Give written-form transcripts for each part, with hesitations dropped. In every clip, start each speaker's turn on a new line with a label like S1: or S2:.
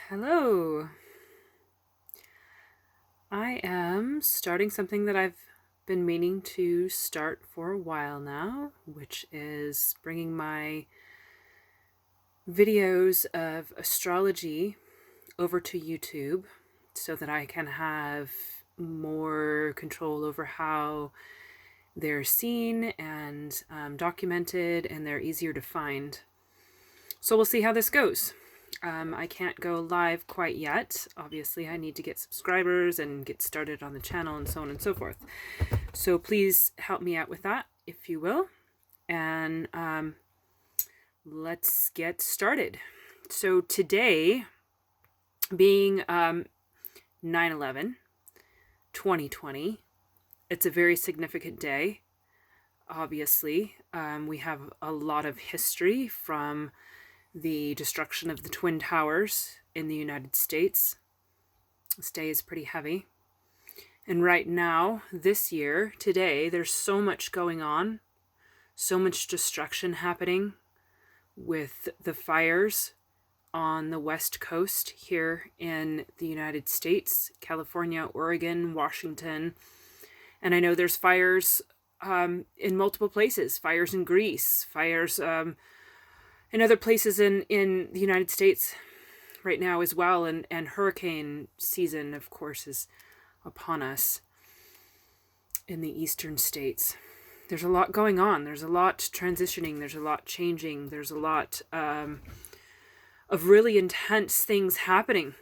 S1: Hello. I am starting something that I've been meaning to start for a while now, which is bringing my videos of astrology over to YouTube so that I can have more control over how they're seen and documented, and they're easier to find. So we'll see how this goes. I can't go live quite yet. Obviously, I need to get subscribers and get started on the channel and so on and so forth. So please help me out with that, if you will. And let's get started. So today, being 9/11, 2020, it's a very significant day. Obviously, we have a lot of history from the destruction of the Twin Towers in the United States. This day is pretty heavy. And right now, this year, today, there's so much going on, so much destruction happening with the fires on the West Coast here in the United States, California, Oregon, Washington. And I know there's fires in multiple places, fires in Greece, fires in other places in the United States right now as well. And hurricane season, of course, is upon us in the eastern states. There's a lot going on. There's a lot transitioning. There's a lot changing. There's a lot of really intense things happening.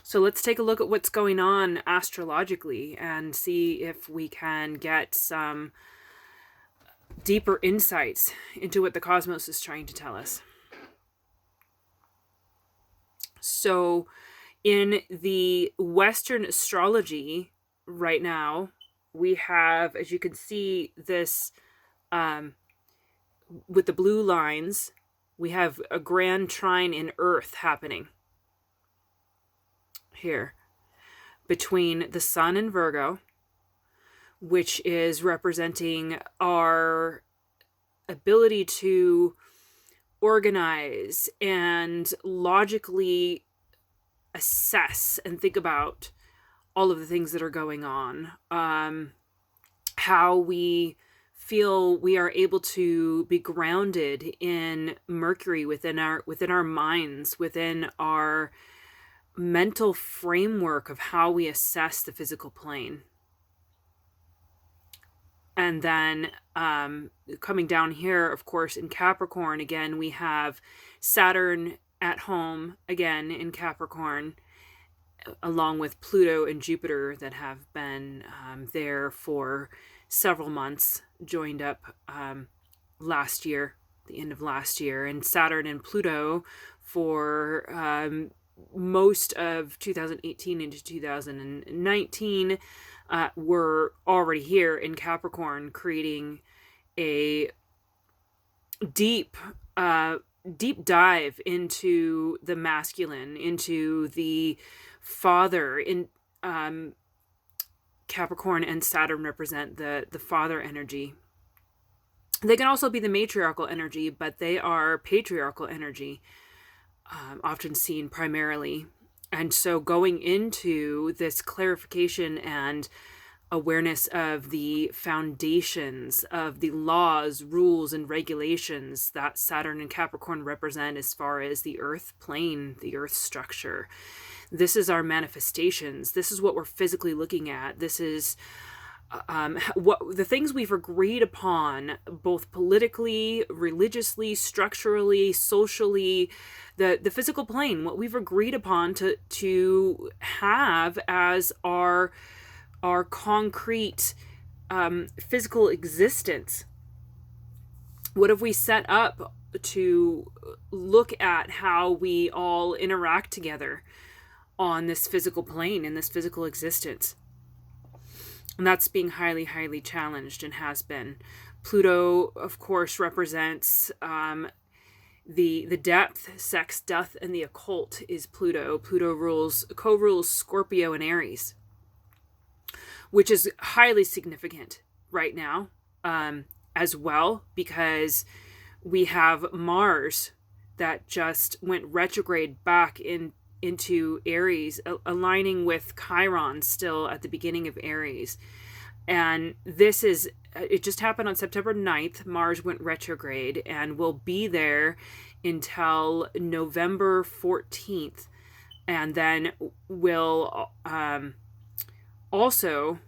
S1: So let's take a look at what's going on astrologically and see if we can get some deeper insights into what the cosmos is trying to tell us. So in the Western astrology right now, we have, as you can see, this with the blue lines, we have a grand trine in Earth happening here between the Sun and Virgo, which is representing our ability to organize and logically assess and think about all of the things that are going on, how we feel we are able to be grounded in Mercury within our minds, within our mental framework of how we assess the physical plane. And then coming down here, of course, in Capricorn, again, we have Saturn at home, again, in Capricorn, along with Pluto and Jupiter that have been there for several months, joined up last year, the end of last year. And Saturn and Pluto for most of 2018 into 2019 were already here in Capricorn, creating a deep dive into the masculine, into the father. In Capricorn and Saturn represent the father energy. They can also be the matriarchal energy, but they are patriarchal energy, often seen primarily. And so going into this clarification and awareness of the foundations of the laws, rules, and regulations that Saturn and Capricorn represent as far as the earth plane, the earth structure. This is our manifestations. This is what we're physically looking at. This is what the things we've agreed upon, both politically, religiously, structurally, socially, the physical plane, what we've agreed upon to have as our concrete physical existence. What have we set up to look at how we all interact together on this physical plane, in this physical existence? And that's being highly, highly challenged, and has been. Pluto, of course, represents the depth, sex, death, and the occult is Pluto. Pluto co-rules Scorpio and Aries, which is highly significant right now as well, because we have Mars that just went retrograde back into Aries, aligning with Chiron still at the beginning of Aries. And it just happened on September 9th. Mars went retrograde and will be there until November 14th. And then will also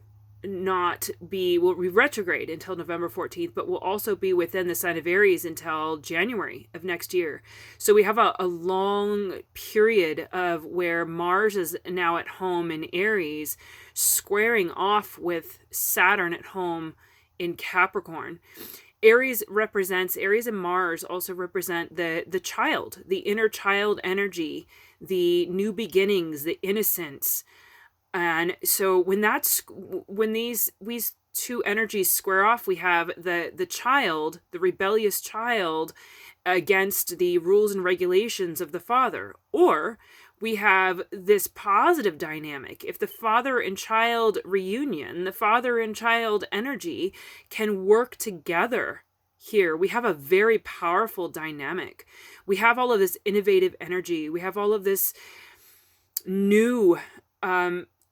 S1: will be retrograde until November 14th, but will also be within the sign of Aries until January of next year. So we have a long period of where Mars is now at home in Aries, squaring off with Saturn at home in Capricorn. Aries and Mars also represent the child, the inner child energy, the new beginnings, the innocence. And so when these two energies square off, we have the child, the rebellious child, against the rules and regulations of the father. Or we have this positive dynamic. If the father and child reunion, the father and child energy can work together here, we have a very powerful dynamic. We have all of this innovative energy. We have all of this new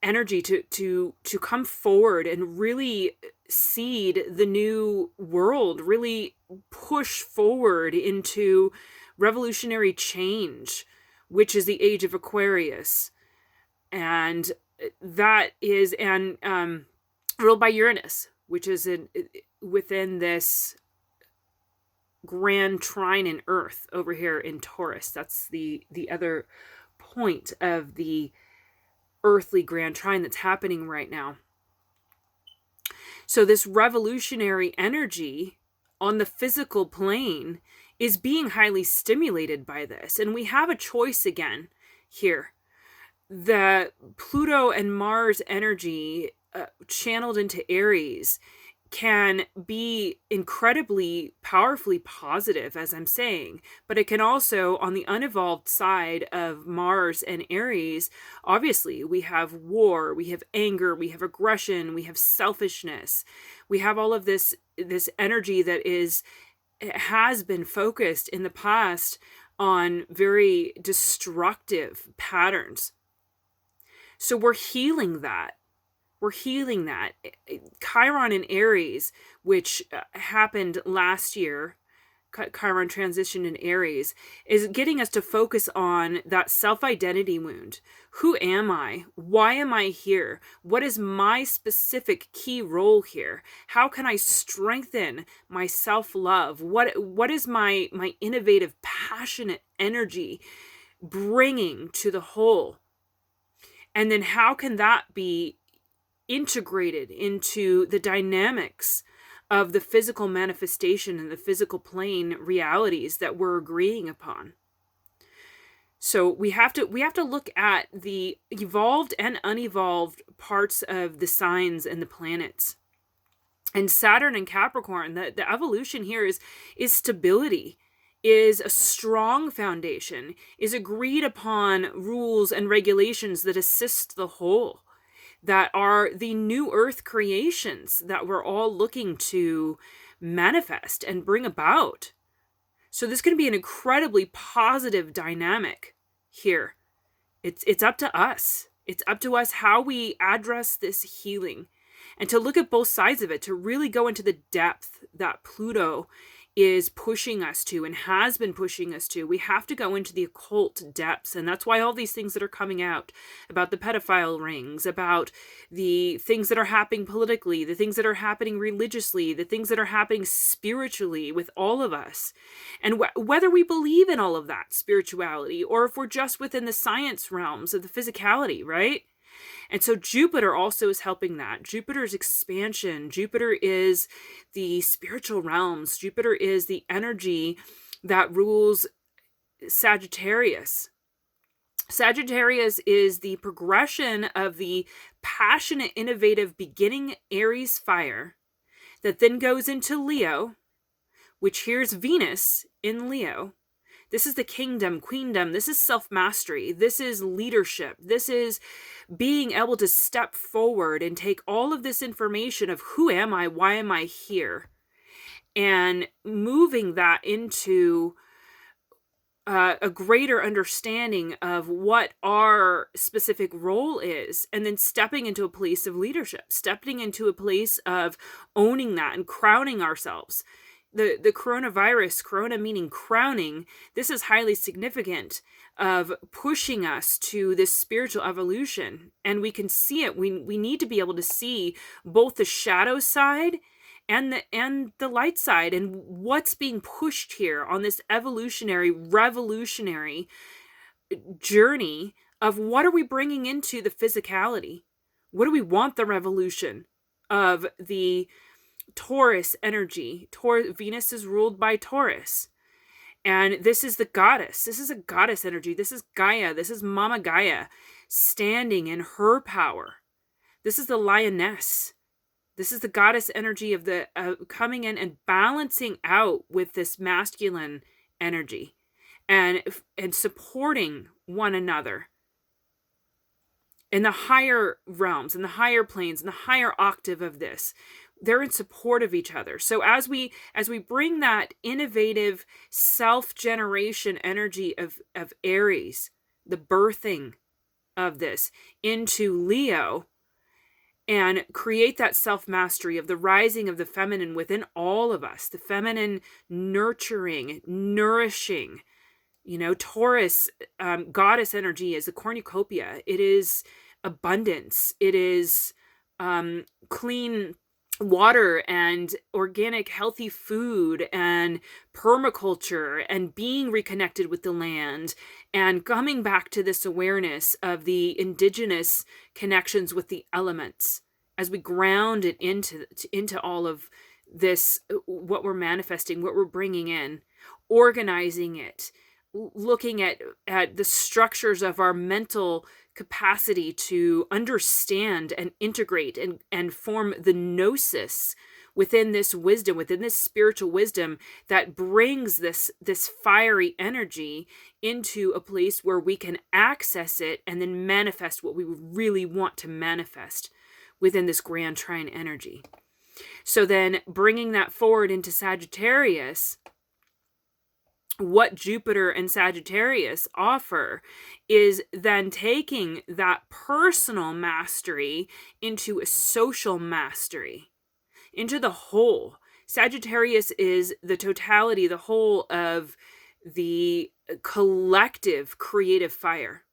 S1: energy to come forward and really seed the new world, really push forward into revolutionary change, which is the age of Aquarius. And that is ruled by Uranus, which is within this grand trine in Earth over here in Taurus. That's the other point of the earthly grand trine that's happening right now. So this revolutionary energy on the physical plane is being highly stimulated by this. And we have a choice again here. The Pluto and Mars energy channeled into Aries can be incredibly powerfully positive, as I'm saying, but it can also, on the unevolved side of Mars and Aries, obviously we have war, we have anger, we have aggression, we have selfishness, we have all of this energy that has been focused in the past on very destructive patterns. So we're healing that. Chiron in Aries, which happened last year, Chiron transitioned in Aries, is getting us to focus on that self-identity wound. Who am I? Why am I here? What is my specific key role here? How can I strengthen my self-love? What is my innovative, passionate energy bringing to the whole? And then how can that be integrated into the dynamics of the physical manifestation and the physical plane realities that we're agreeing upon? So we have to look at the evolved and unevolved parts of the signs and the planets. And Saturn and Capricorn, the evolution here is stability, is a strong foundation, is agreed upon rules and regulations that assist the whole, that are the new earth creations that we're all looking to manifest and bring about. So this is going to be an incredibly positive dynamic here. It's up to us. It's up to us how we address this healing, and to look at both sides of it, to really go into the depth that Pluto is pushing us to and has been pushing us to. We have to go into the occult depths, and that's why all these things that are coming out about the pedophile rings, about the things that are happening politically, the things that are happening religiously, the things that are happening spiritually with all of us, and whether we believe in all of that spirituality or if we're just within the science realms of the physicality, right? And so Jupiter also is helping that. Jupiter's expansion. Jupiter is the spiritual realms. Jupiter is the energy that rules Sagittarius. Sagittarius is the progression of the passionate, innovative beginning Aries fire that then goes into Leo, which here's Venus in Leo. This is the kingdom, queendom. This is self-mastery. This is leadership. This is being able to step forward and take all of this information of who am I, why am I here, and moving that into a greater understanding of what our specific role is, and then stepping into a place of leadership, stepping into a place of owning that and crowning ourselves. The coronavirus, corona meaning crowning, this is highly significant of pushing us to this spiritual evolution. And we can see it. We need to be able to see both the shadow side and the light side, and what's being pushed here on this evolutionary, revolutionary journey of what are we bringing into the physicality? What do we want the revolution of the Taurus energy? Venus is ruled by Taurus. And this is the goddess. This is a goddess energy. This is Gaia. This is Mama Gaia standing in her power. This is the lioness. This is the goddess energy of the coming in and balancing out with this masculine energy and supporting one another in the higher realms, in the higher planes, in the higher octave of this. They're in support of each other. So as we bring that innovative self-generation energy of Aries, the birthing of this, into Leo, and create that self-mastery of the rising of the feminine within all of us, the feminine nurturing, nourishing. Taurus, goddess energy is the cornucopia. It is abundance. It is clean water and organic, healthy food and permaculture and being reconnected with the land and coming back to this awareness of the indigenous connections with the elements as we ground it into all of this, what we're manifesting, what we're bringing in, organizing it, looking at the structures of our mental capacity to understand and integrate and form the gnosis within this wisdom, within this spiritual wisdom that brings this fiery energy into a place where we can access it and then manifest what we really want to manifest within this grand trine energy. So then bringing that forward into Sagittarius, what Jupiter and Sagittarius offer is then taking that personal mastery into a social mastery, into the whole. Sagittarius is the totality, the whole of the collective creative fire,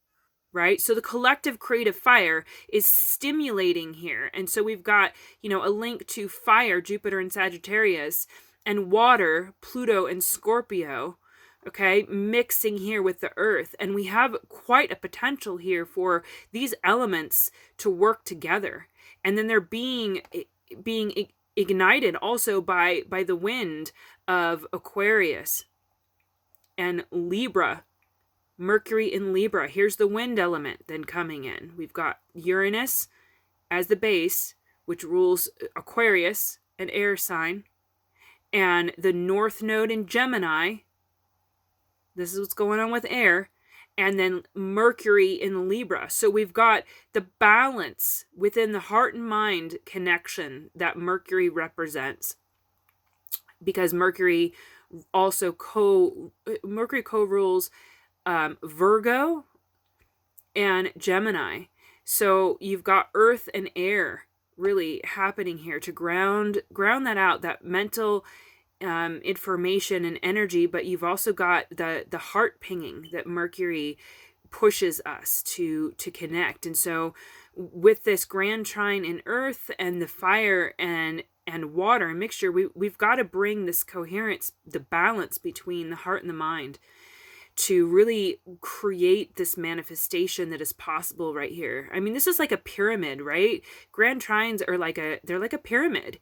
S1: right? So the collective creative fire is stimulating here. And so we've got, a link to fire, Jupiter and Sagittarius, and water, Pluto and Scorpio, okay, mixing here with the earth. And we have quite a potential here for these elements to work together. And then they're being ignited also by the wind of Aquarius and Libra, Mercury in Libra. Here's the wind element then coming in. We've got Uranus as the base, which rules Aquarius, an air sign, and the North Node in Gemini. This is what's going on with air. And then Mercury in Libra. So we've got the balance within the heart and mind connection that Mercury represents. Because Mercury also co-rules Virgo and Gemini. So you've got earth and air really happening here to ground that out, that mental information and energy, but you've also got the heart pinging that Mercury pushes us to connect. And so with this grand trine in earth and the fire and water mixture, we've got to bring this coherence, the balance between the heart and the mind to really create this manifestation that is possible right here. I mean, this is like a pyramid, right? Grand trines are they're like a pyramid.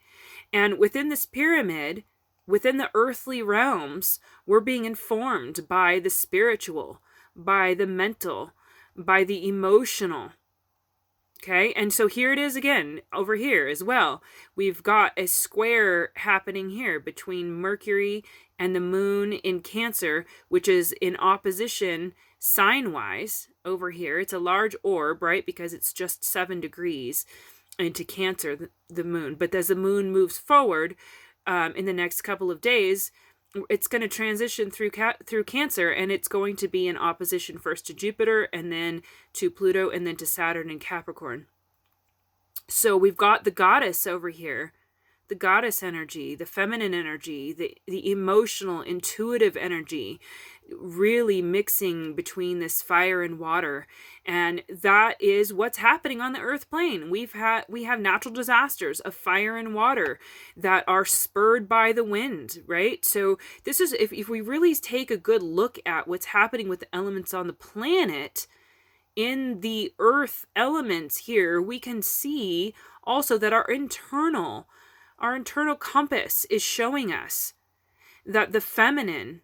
S1: And within this pyramid, within the earthly realms, we're being informed by the spiritual, by the mental, by the emotional. Okay, and so here it is again, over here as well. We've got a square happening here between Mercury and the moon in Cancer, which is in opposition sign-wise over here. It's a large orb, right, because it's just 7 degrees into Cancer, the moon. But as the moon moves forward in the next couple of days, it's going to transition through Cancer, and it's going to be in opposition first to Jupiter, and then to Pluto, and then to Saturn in Capricorn. So we've got the goddess over here, the goddess energy, the feminine energy, the emotional, intuitive energy, really mixing between this fire and water. And that is what's happening on the earth plane. We have natural disasters of fire and water that are spurred by the wind, right? So this is, if we really take a good look at what's happening with the elements on the planet, in the earth elements here, we can see also that our internal compass is showing us that the feminine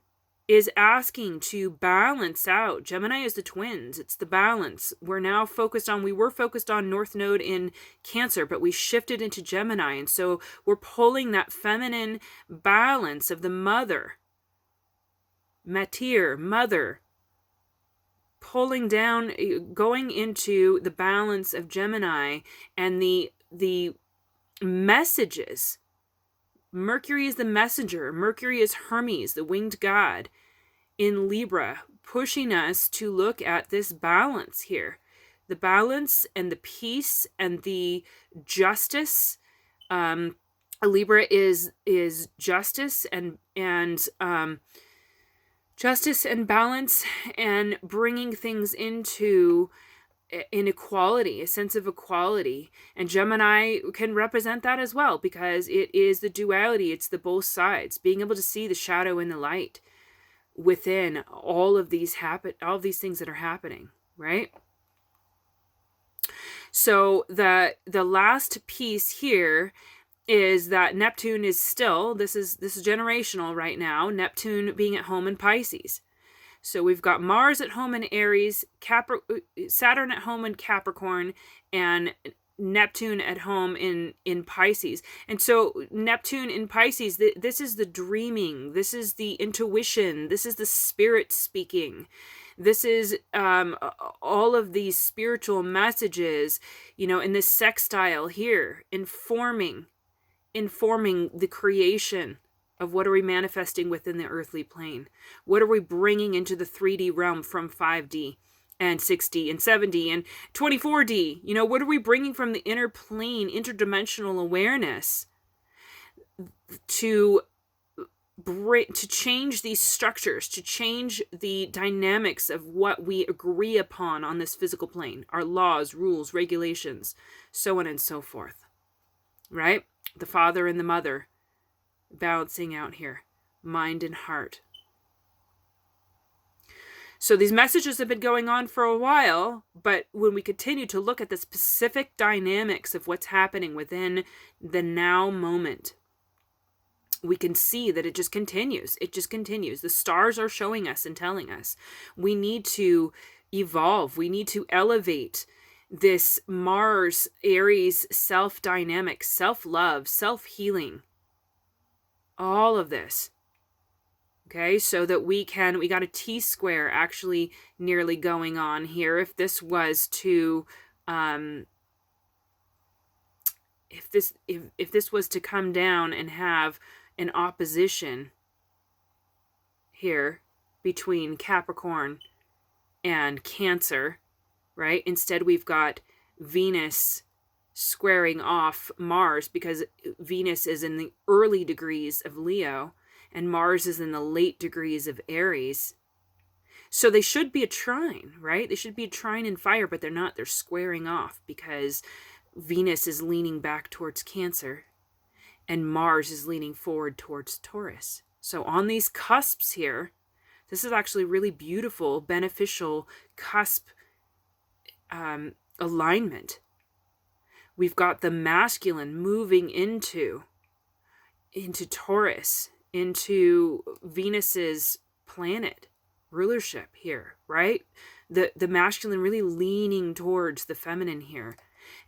S1: is asking to balance out. Gemini is the twins. It's the balance. We were focused on North Node in Cancer, but we shifted into Gemini. And so we're pulling that feminine balance of the mother, matir, mother, pulling down, going into the balance of Gemini, and the messages. Mercury is the messenger. Mercury is Hermes, the winged god, in Libra, pushing us to look at this balance here. The balance and the peace and the justice. Libra is justice and justice and balance, and bringing things into inequality, a sense of equality. And Gemini can represent that as well, because it is the duality. It's the both sides, being able to see the shadow and the light within all of these things that are happening, right? So the last piece here is that Neptune is still, this is generational right now, Neptune being at home in Pisces. So we've got Mars at home in Aries, Saturn at home in Capricorn, and Neptune at home in Pisces. And so Neptune in Pisces, this is the dreaming, this is the intuition, this is the spirit speaking. This is all of these spiritual messages, in this sextile here, informing the creation of what are we manifesting within the earthly plane. What are we bringing into the 3D realm from 5D and 6D and 7D and 24D? What are we bringing from the inner plane, interdimensional awareness to change these structures, to change the dynamics of what we agree upon on this physical plane, our laws, rules, regulations, so on and so forth, right? The father and the mother balancing out here, mind and heart. So these messages have been going on for a while, but when we continue to look at the specific dynamics of what's happening within the now moment, we can see that it just continues. It just continues. The stars are showing us and telling us we need to evolve. We need to elevate this Mars, Aries, self-dynamic, self-love, self-healing. All of this. Okay, so that we got a T-square actually nearly going on here. If this was to, if this was to come down and have an opposition here between Capricorn and Cancer, right? Instead, we've got Venus squaring off Mars, because Venus is in the early degrees of Leo and Mars is in the late degrees of Aries. So they should be a trine, right? They should be a trine in fire, but they're not. They're squaring off because Venus is leaning back towards Cancer and Mars is leaning forward towards Taurus. So on these cusps here, this is actually really beautiful, beneficial cusp alignment. We've got the masculine moving into Taurus, into Venus's planet rulership here, right? The masculine really leaning towards the feminine here,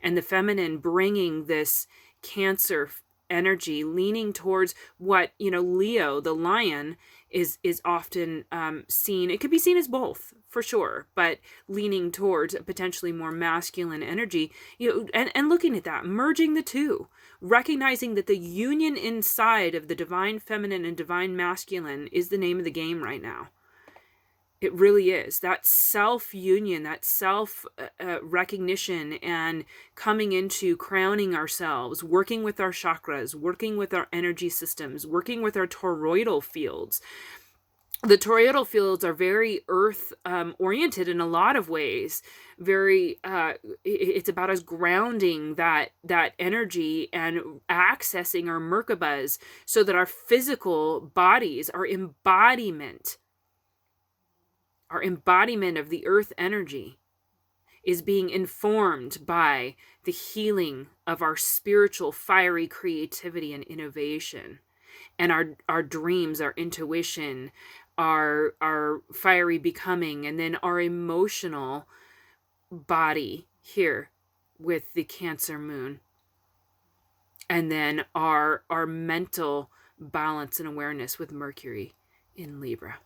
S1: and the feminine bringing this Cancer energy, leaning towards what, Leo, the lion, is often seen. It could be seen as both, for sure, but leaning towards a potentially more masculine energy, and looking at that, merging the two, recognizing that the union inside of the divine feminine and divine masculine is the name of the game right now. It really is. That self-union, that self-recognition, and coming into crowning ourselves, working with our chakras, working with our energy systems, working with our toroidal fields. The toroidal fields are very earth oriented in a lot of ways. It's about us grounding that energy and accessing our Merkabas so that our physical bodies, our embodiment of the earth energy is being informed by the healing of our spiritual fiery creativity and innovation, and our dreams, our intuition, our fiery becoming, and then our emotional body here with the Cancer moon, and then our mental balance and awareness with Mercury in Libra.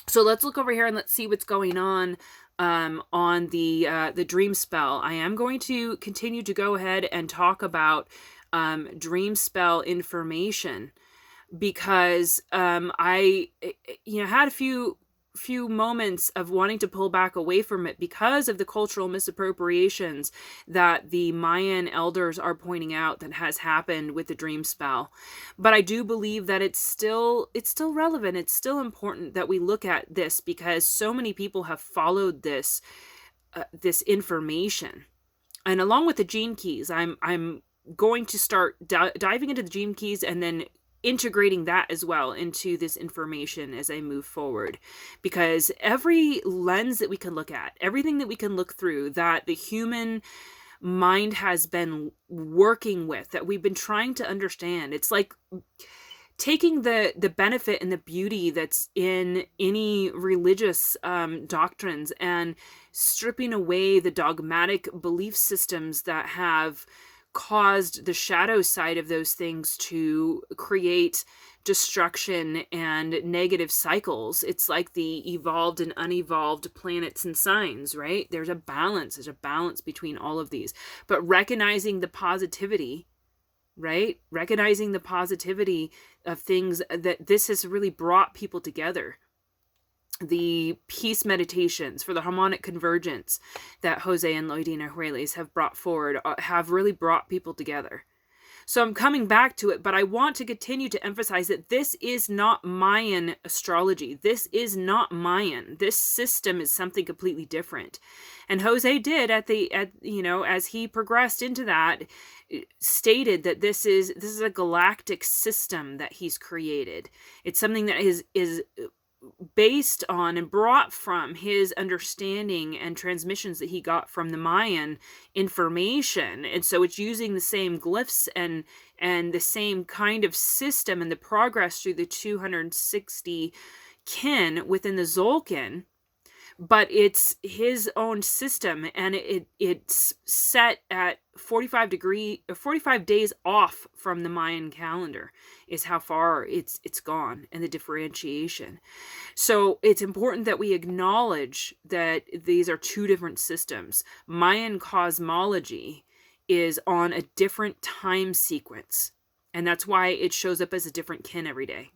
S1: So let's look over here and let's see what's going on the Dreamspell. I am going to continue to go ahead and talk about Dreamspell information, because I had a few moments of wanting to pull back away from it because of the cultural misappropriations that the Mayan elders are pointing out that has happened with the Dreamspell. But I do believe that it's still relevant. It's still important that we look at this, because so many people have followed this information. And along with the gene keys, I'm going to start diving into the gene keys and then integrating that as well into this information as I move forward, because every lens that we can look at, everything that we can look through, that the human mind has been working with, that we've been trying to understand, it's like taking the benefit and the beauty that's in any religious doctrines and stripping away the dogmatic belief systems that have caused the shadow side of those things to create destruction and negative cycles. It's like the evolved and unevolved planets and signs, right? There's a balance between all of these, but recognizing the positivity, right? Recognizing the positivity of things, that this has really brought people together. The peace meditations for the harmonic convergence that Jose and Loidina Jueles have brought forward have really brought people together. So I'm coming back to it, but I want to continue to emphasize that this is not Mayan astrology. This is not Mayan. This system is something completely different. And Jose did as he progressed into that, stated that this is a galactic system that he's created. It's something that is based on and brought from his understanding and transmissions that he got from the Mayan information. And so it's using the same glyphs and the same kind of system and the progress through the 260 kin within the Zolkin, but it's his own system, and it's set at 45 days off from the Mayan calendar is how far it's gone, and the differentiation. So it's important that we acknowledge that these are two different systems. Mayan cosmology is on a different time sequence, and that's why it shows up as a different kin every day.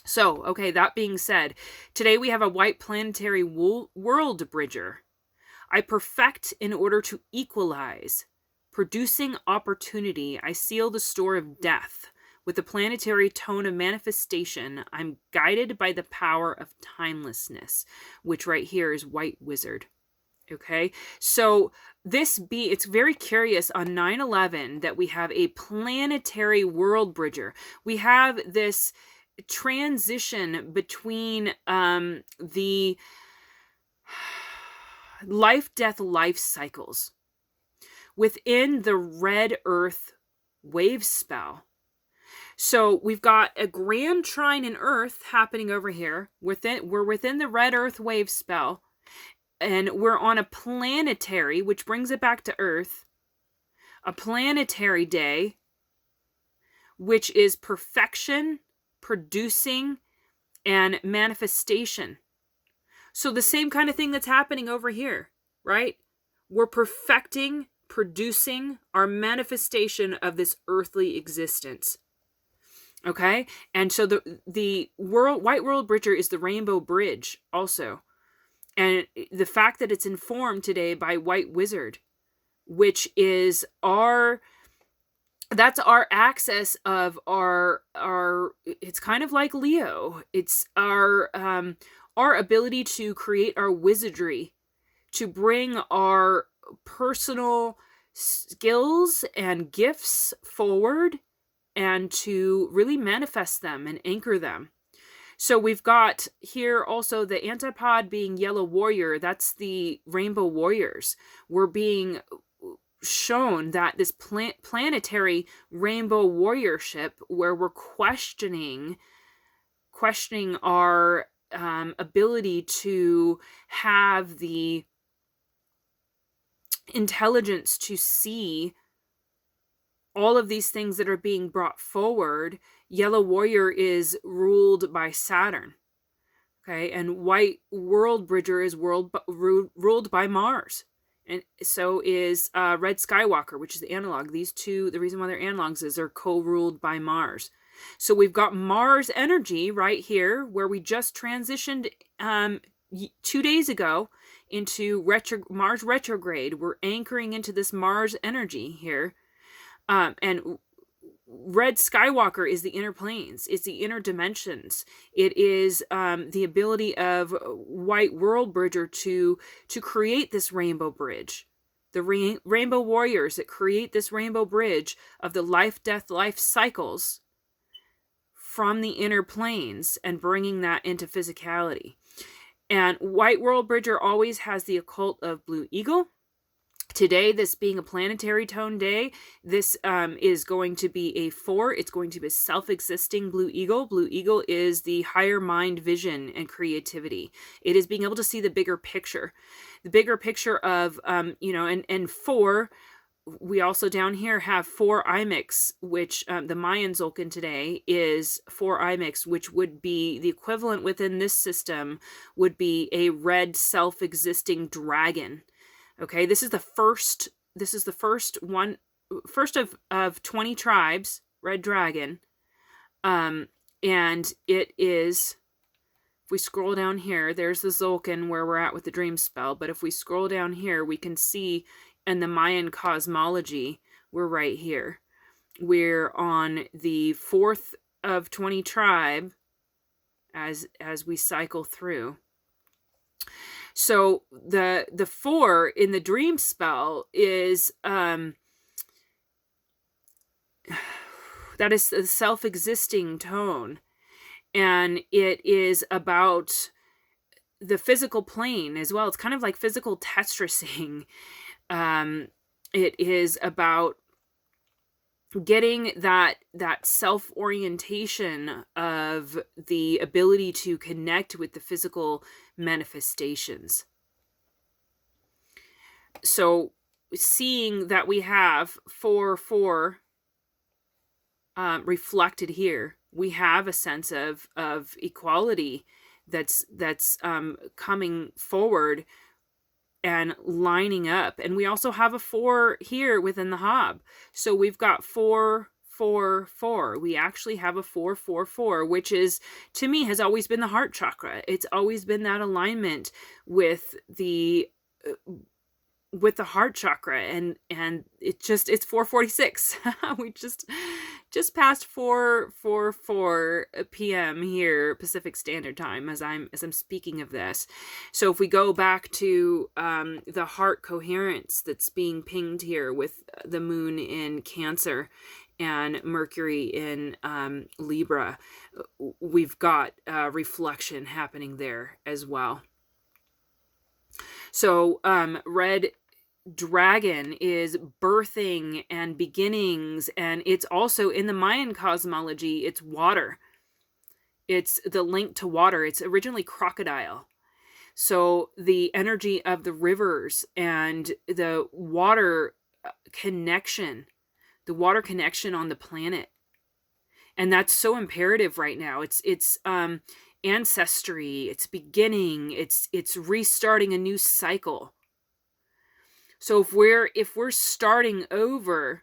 S1: So, okay, that being said, today we have a white planetary Worldbridger. I perfect in order to equalize. Producing opportunity, I seal the store of death. With the planetary tone of manifestation, I'm guided by the power of timelessness, which right here is white wizard. Okay, so it's very curious on 9/11 that we have a planetary Worldbridger. We have this transition between the life cycles within the red earth wave spell. So we've got a grand trine in earth happening over here. We're within the red earth wave spell, and we're on a planetary, which brings it back to earth, a planetary day, which is perfection, producing, and manifestation. So the same kind of thing that's happening over here, right? We're perfecting, producing our manifestation of this earthly existence. Okay? And so the White Worldbridger is the rainbow bridge also. And the fact that it's informed today by White Wizard, which is that's our access of our it's kind of like Leo. It's our ability to create our wizardry, to bring our personal skills and gifts forward and to really manifest them and anchor them. So we've got here also the antipod being Yellow Warrior. That's the Rainbow Warriors. We're being shown that this planetary rainbow warriorship, where we're questioning our ability to have the intelligence to see all of these things that are being brought forward. Yellow Warrior is ruled by Saturn. Okay, and White Worldbridger is ruled by Mars. And so is Red Skywalker, which is the analog. These two, the reason why they're analogs is they're co-ruled by Mars. So we've got Mars energy right here, where we just transitioned 2 days ago into Mars retrograde. We're anchoring into this Mars energy here. And Red Skywalker is the inner planes. It's the inner dimensions. It is the ability of White Worldbridger to create this rainbow bridge. The rainbow warriors that create this rainbow bridge of the life, death, life cycles from the inner planes and bringing that into physicality. And White Worldbridger always has the occult of Blue Eagle. Today, this being a planetary tone day, this is going to be a 4. It's going to be a self-existing Blue Eagle. Blue Eagle is the higher mind vision and creativity. It is being able to see the bigger picture. The bigger picture of, and 4, we also down here have 4 Imix, which the Mayan Zolkin today is 4 Imix, which would be the equivalent within this system would be a red self-existing dragon. Okay, this is the first of 20 tribes, red dragon. And it is, if we scroll down here, there's the Zolkin where we're at with the Dreamspell. But if we scroll down here, we can see in the Mayan cosmology, we're right here. We're on the 4th of 20 tribe as we cycle through. So the 4 in the Dreamspell is that is a self-existing tone, and it is about the physical plane as well. It's kind of like physical Tetrising. It is about getting that self-orientation of the ability to connect with the physical manifestations. So seeing that we have 4 reflected here, we have a sense of equality that's coming forward and lining up. And we also have a 4 here within the Hob. So we've got 4, 4, 4. We actually have a 4, 4, 4, which is, to me, has always been the heart chakra. It's always been that alignment with the heart chakra, and it's 4:46. We just passed 4 p.m. here Pacific Standard Time as I'm speaking of this. So if we go back to the heart coherence that's being pinged here with the moon in Cancer and Mercury in Libra, we've got reflection happening there as well. So red dragon is birthing and beginnings, and it's also in the Mayan cosmology, it's water. It's the link to water. It's originally crocodile. So the energy of the rivers and the water connection on the planet. And that's so imperative right now. It's ancestry, it's beginning, it's restarting a new cycle. So if we're starting over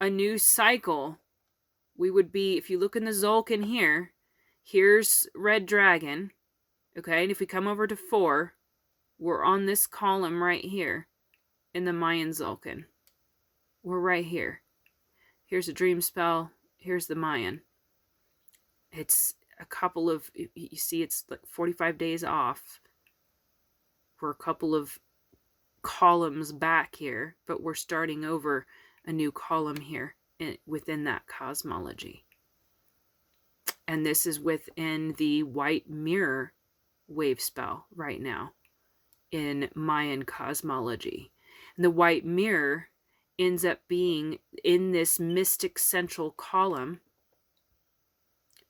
S1: a new cycle, we would be, if you look in the Zolkin here, here's Red Dragon, okay? And if we come over to 4, we're on this column right here in the Mayan Zolkin. We're right here. Here's a Dreamspell. Here's the Mayan. It's a couple of, you see it's like 45 days off. We're a couple of columns back here, but we're starting over a new column here within that cosmology. And this is within the white mirror wave spell right now in Mayan cosmology. And the white mirror ends up being in this mystic central column.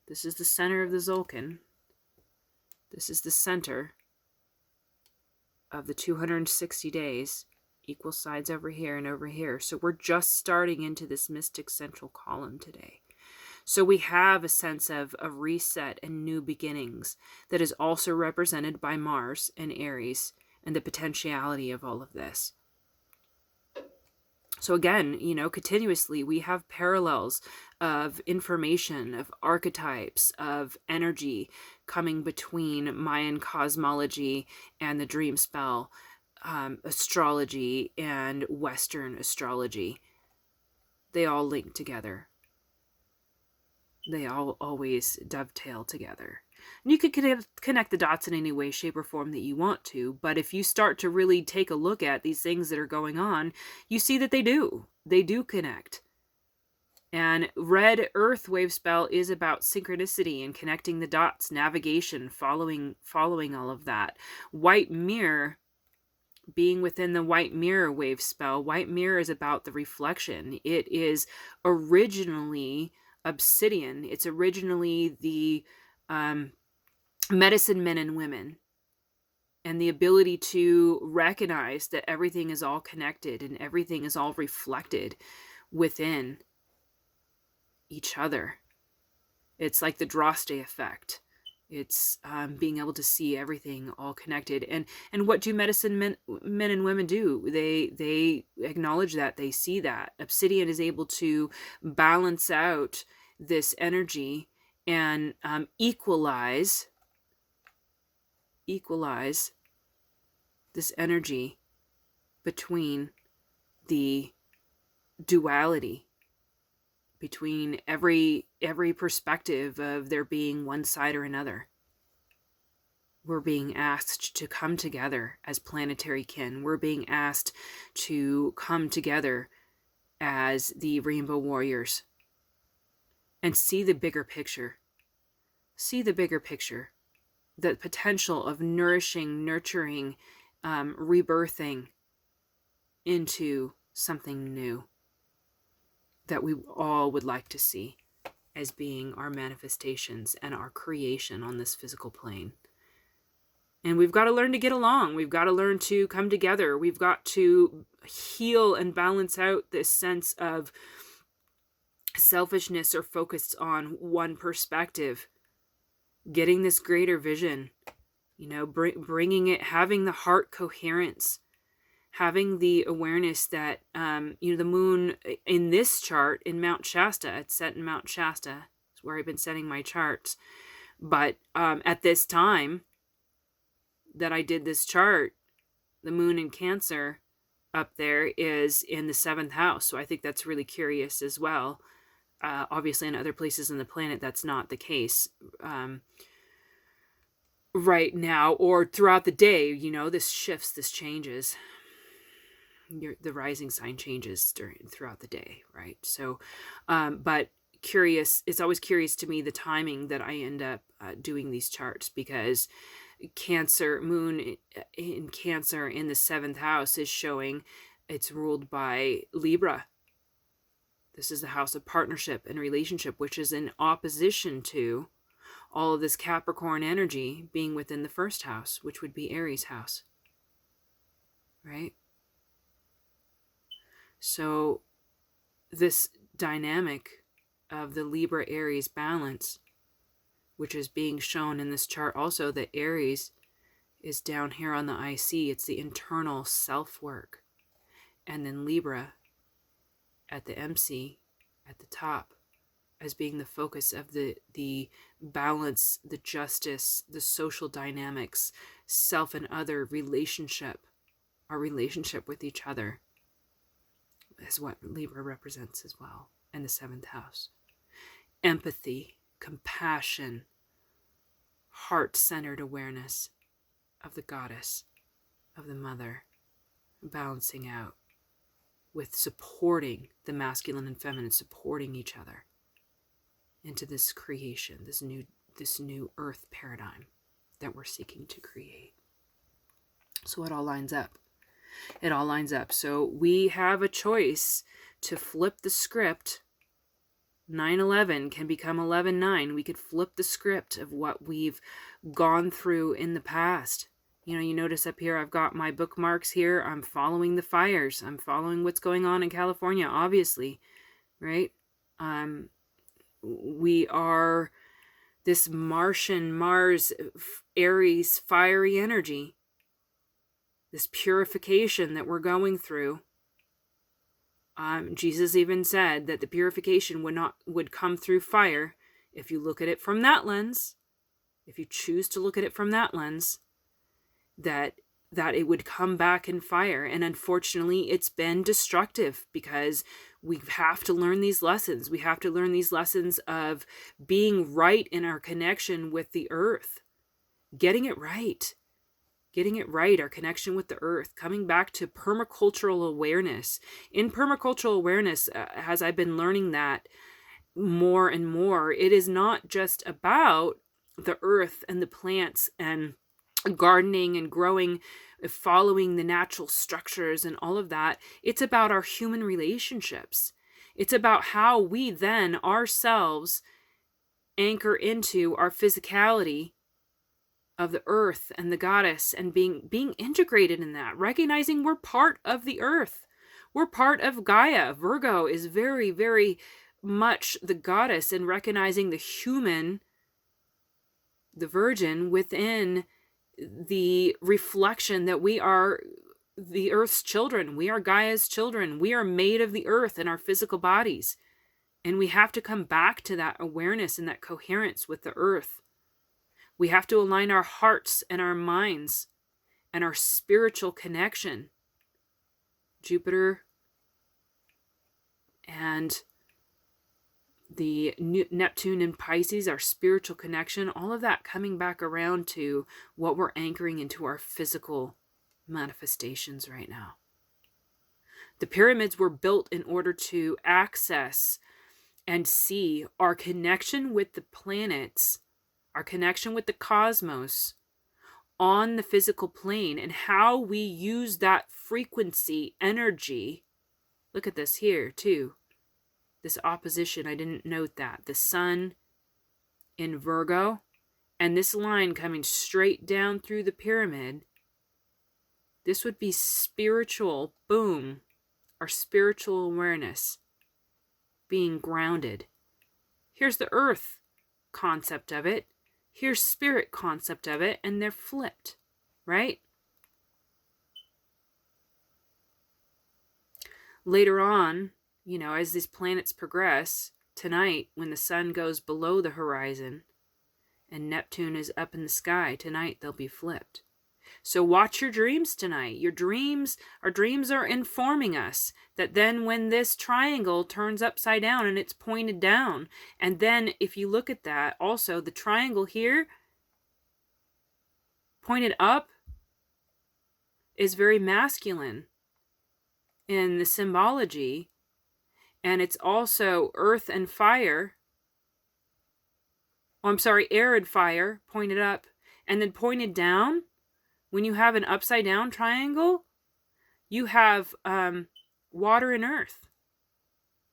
S1: This is the center of the Zolkin. This is the center of the 260 days, equal sides over here and over here. So we're just starting into this mystic central column today. So we have a sense of a reset and new beginnings that is also represented by Mars and Aries and the potentiality of all of this. So again, continuously we have parallels of information, of archetypes, of energy coming between Mayan cosmology and the Dreamspell astrology and Western astrology. They all link together. They all always dovetail together. And you could connect the dots in any way, shape, or form that you want to, but if you start to really take a look at these things that are going on, you see that they do connect. And Red Earth Wave Spell is about synchronicity and connecting the dots, navigation, following all of that. White Mirror, being within the White Mirror Wave Spell, White Mirror is about the reflection. It is originally obsidian. It's originally the medicine men and women, and the ability to recognize that everything is all connected and everything is all reflected within each other. It's like the Droste effect. It's being able to see everything all connected. And what do medicine men and women do? They acknowledge that, they see that. Obsidian is able to balance out this energy and equalize this energy between the duality, between every perspective of there being one side or another. We're being asked to come together as planetary kin. We're being asked to come together as the Rainbow Warriors and see the bigger picture. See the bigger picture. The potential of nourishing, nurturing, rebirthing into something new that we all would like to see as being our manifestations and our creation on this physical plane. And we've got to learn to get along. We've got to learn to come together. We've got to heal and balance out this sense of selfishness or focused on one perspective. Getting this greater vision, bringing it, having the heart coherence, having the awareness that, the moon in this chart in Mount Shasta, it's set in Mount Shasta, it's where I've been setting my charts. But at this time that I did this chart, the moon in Cancer up there is in the 7th house. So I think that's really curious as well. Obviously in other places in the planet, that's not the case right now or throughout the day. This shifts, this changes. The rising sign changes throughout the day, right? So, but curious, it's always curious to me the timing that I end up doing these charts, because Cancer, moon in Cancer in the 7th house is showing it's ruled by Libra. This is the house of partnership and relationship, which is in opposition to all of this Capricorn energy being within the 1st house, which would be Aries house, right? So this dynamic of the Libra-Aries balance which is being shown in this chart also, that Aries is down here on the IC. It's the internal self-work. And then Libra at the MC at the top as being the focus of the balance, the justice, the social dynamics, self and other relationship, our relationship with each other is what Libra represents as well. And the 7th house. Empathy, compassion, heart-centered awareness of the goddess, of the mother, balancing out with supporting the masculine and feminine, supporting each other into this creation, this new earth paradigm that we're seeking to create. So it all lines up. It all lines up. So we have a choice to flip the script. 9/11 can become 11/9. We could flip the script of what we've gone through in the past. You know, you notice up here, I've got my bookmarks here. I'm following the fires. I'm following what's going on in California, obviously, right? We are this Martian, Mars, Aries, fiery energy. This purification that we're going through. Jesus even said that the purification would come through fire. If you look at it from that lens, if you choose to look at it from that lens, that it would come back in fire. And unfortunately, it's been destructive because we have to learn these lessons. We have to learn these lessons of being right in our connection with the earth, getting it right. Our connection with the earth, coming back to permacultural awareness. In permacultural awareness, as I've been learning that more and more, it is not just about the earth and the plants and gardening and growing, following the natural structures and all of that. It's about our human relationships. It's about how we then ourselves anchor into our physicality of the earth and the goddess, and being integrated in that, recognizing we're part of the earth. We're part of Gaia. Virgo is very, very much the goddess, and recognizing the human, the virgin, within the reflection that we are the earth's children. We are Gaia's children. We are made of the earth in our physical bodies. And we have to come back to that awareness and that coherence with the earth. We have to align our hearts and our minds and our spiritual connection. Jupiter and the Neptune and Pisces, our spiritual connection, all of that coming back around to what we're anchoring into our physical manifestations right now. The pyramids were built in order to access and see our connection with the planets, our connection with the cosmos on the physical plane, and how we use that frequency energy. Look at this here too. This opposition, I didn't note that. The sun in Virgo and this line coming straight down through the pyramid. This would be spiritual, boom, our spiritual awareness being grounded. Here's the earth concept of it. Here's spirit concept of it, and they're flipped, right? Later on, you know, as these planets progress, tonight, when the sun goes below the horizon and Neptune is up in the sky, tonight they'll be flipped. So watch your dreams tonight. Our dreams are informing us that then when this triangle turns upside down and it's pointed down, and then if you look at that, also the triangle here pointed up is very masculine in the symbology, and it's also earth and fire. Air and fire pointed up, and then pointed down. When you have an upside down triangle, you have water and earth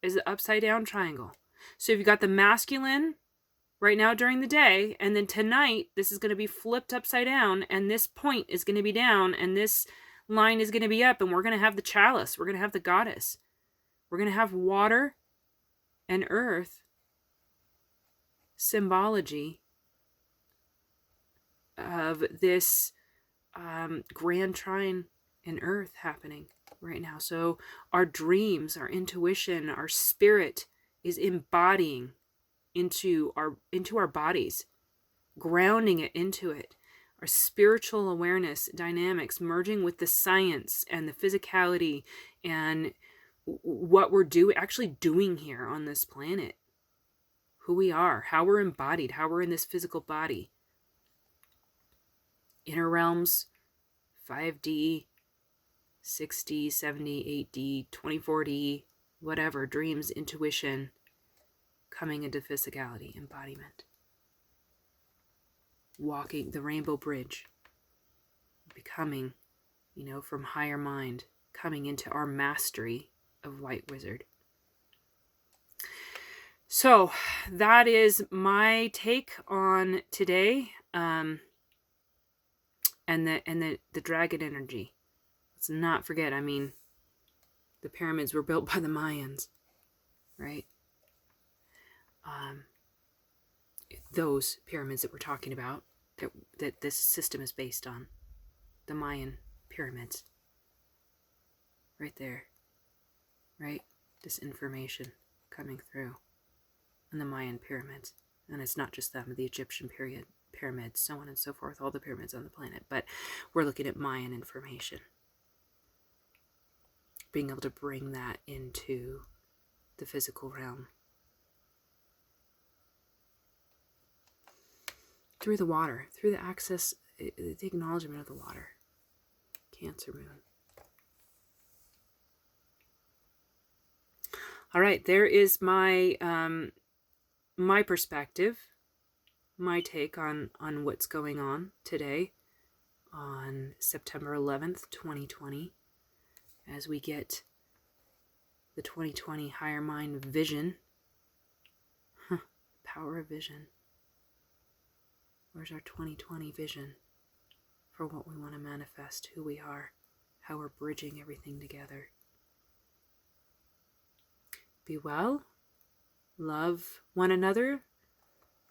S1: is the upside down triangle. So you've got the masculine right now during the day, and then tonight this is going to be flipped upside down, and this point is going to be down, and this line is going to be up, and we're going to have the chalice. We're going to have the goddess. We're going to have water and earth symbology of this grand trine in Earth happening right now. So our dreams, our intuition, our spirit is embodying into our bodies, grounding it into it. Our spiritual awareness dynamics merging with the science and the physicality and what we're actually doing here on this planet. Who we are, how we're embodied, how we're in this physical body. Inner realms, 5D, 6D, 7D, 8D, 24D, whatever, dreams, intuition, coming into physicality, embodiment. Walking the rainbow bridge, becoming, from higher mind, coming into our mastery of White Wizard. So that is my take on today, and the dragon energy. Let's not forget, the pyramids were built by the Mayans, right? Those pyramids that we're talking about, that this system is based on, the Mayan pyramids, right there, right? This information coming through in the Mayan pyramids. And it's not just them, the Egyptian pyramids, so on and so forth, all the pyramids on the planet. But we're looking at Mayan information. Being able to bring that into the physical realm. Through the water, through the access, the acknowledgement of the water. Cancer moon. All right, there is my my perspective, my take on what's going on today on September 11th, 2020, as we get the 2020 higher mind vision. Power of vision. Where's our 2020 vision for what we want to manifest, who we are, how we're bridging everything together? Be well. Love one another.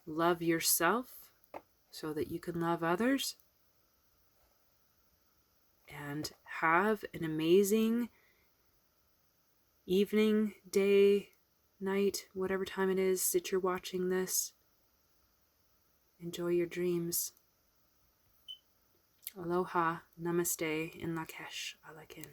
S1: Love yourself so that you can love others. And have an amazing evening, day, night, whatever time it is that you're watching this. Enjoy your dreams. Aloha, namaste, and Lakesh, Alakin.